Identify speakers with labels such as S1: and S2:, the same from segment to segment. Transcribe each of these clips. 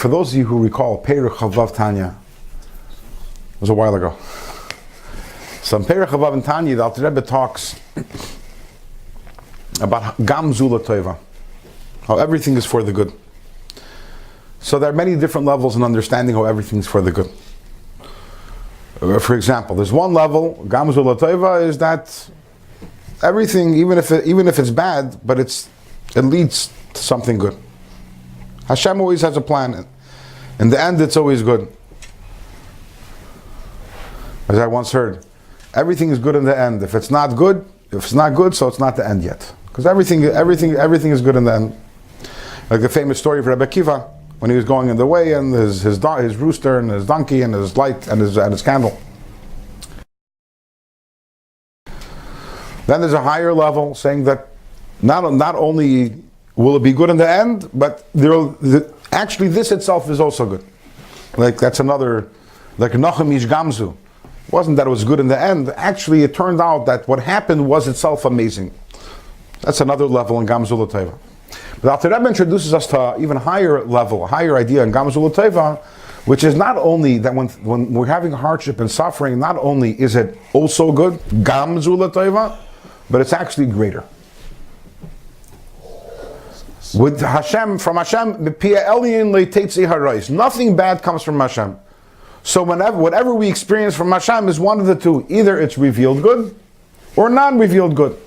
S1: For those of you who recall, Perek Chavav Tanya, it was a while ago. So in Perek Chavav and Tanya, the Alter Rebbe talks about Gam Zu Letova, how everything is for the good. So there are many different levels in understanding how everything is for the good. For example, there's one level, Gam Zu Letova, is that everything, even if it's bad, but it leads to something good. Hashem always has a plan. In the end, it's always good. As I once heard, everything is good in the end. If it's not good, so it's not the end yet. Because everything is good in the end. Like the famous story of Rabbi Akiva, when he was going in the way, and his rooster and his donkey and his light and his candle. Then there's a higher level saying that not only will it be good in the end, but actually this itself is also good. Like that's another, like Nochem Ish Gam Zu. It wasn't that it was good in the end. Actually, it turned out that what happened was itself amazing. That's another level in Gam Zu Letova. But Alter Rebbe introduces us to an even higher level, a higher idea in Gam Zu Letova, which is not only that when we're having hardship and suffering, not only is it also good, Gam Zu Letova, but it's actually greater. With Hashem, from Hashem, nothing bad comes from Hashem. So whatever we experience from Hashem is one of the two. Either it's revealed good or non-revealed good.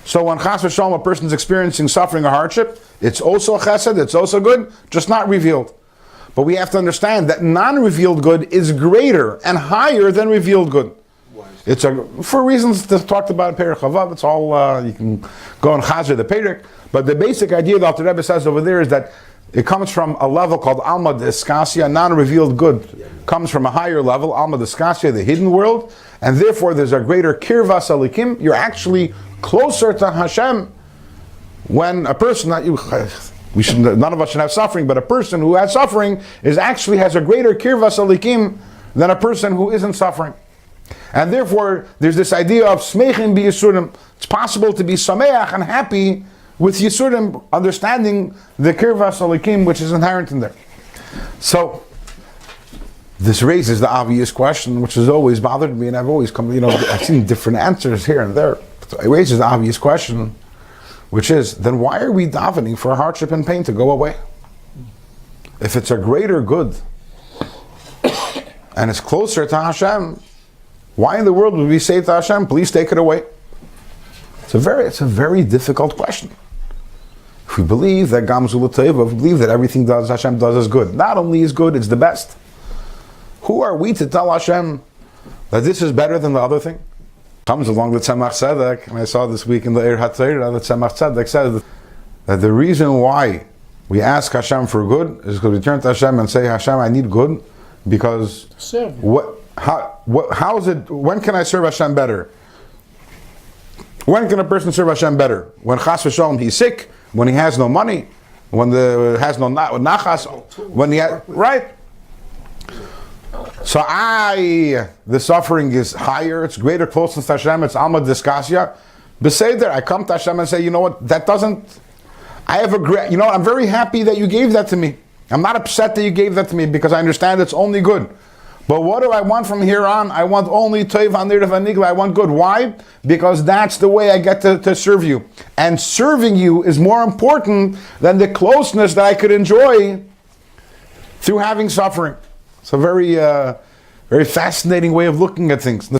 S1: So when Chas v'Shalom, a person's experiencing suffering or hardship, it's also chesed, it's also good, just not revealed. But we have to understand that non-revealed good is greater and higher than revealed good. It's for reasons that talked about in Perek Chavav. It's all, you can go and chazer the Perek. But the basic idea that Alter Rebbe says over there is that it comes from a level called Alma Diskasia, non-revealed good. Comes from a higher level, Alma Diskasia, the hidden world. And therefore there's a greater kirvas alikim. You're actually closer to Hashem when a person, none of us should have suffering, but a person who has suffering actually has a greater kirvas alikim than a person who isn't suffering. And therefore, there's this idea of smechin bi yisurim. It's possible to be sameach and happy with yisurim, understanding the kirvas alikim which is inherent in there. So, this raises the obvious question, which has always bothered me, and I've always I've seen different answers here and there. So it raises the obvious question, which is, then why are we davening for hardship and pain to go away? If it's a greater good, and it's closer to Hashem, why in the world would we say to Hashem, please take it away? It's a very difficult question. If we believe that Gam Zu Letova, if we believe that everything Hashem does is good, not only is good, it's the best. Who are we to tell Hashem that this is better than the other thing? Comes along the Tzemach Tzedek, and I saw this week in the Eir HaTorah, the Tzemach Tzedek says that the reason why we ask Hashem for good is because we turn to Hashem and say, Hashem, I need good, because how is it? When can I serve Hashem better? When can a person serve Hashem better? When Chas v'Shalom he's sick, when he has no money, when has no nachas, when he right. So the suffering is higher, it's greater closeness to Hashem, it's Alma Diskasia. Beseder, I come to Hashem and say, you know what, I'm very happy that you gave that to me. I'm not upset that you gave that to me because I understand it's only good. But what do I want from here on? I want only Toiv Hanir Vanigla. I want good. Why? Because that's the way I get to serve you. And serving you is more important than the closeness that I could enjoy through having suffering. It's a very fascinating way of looking at things.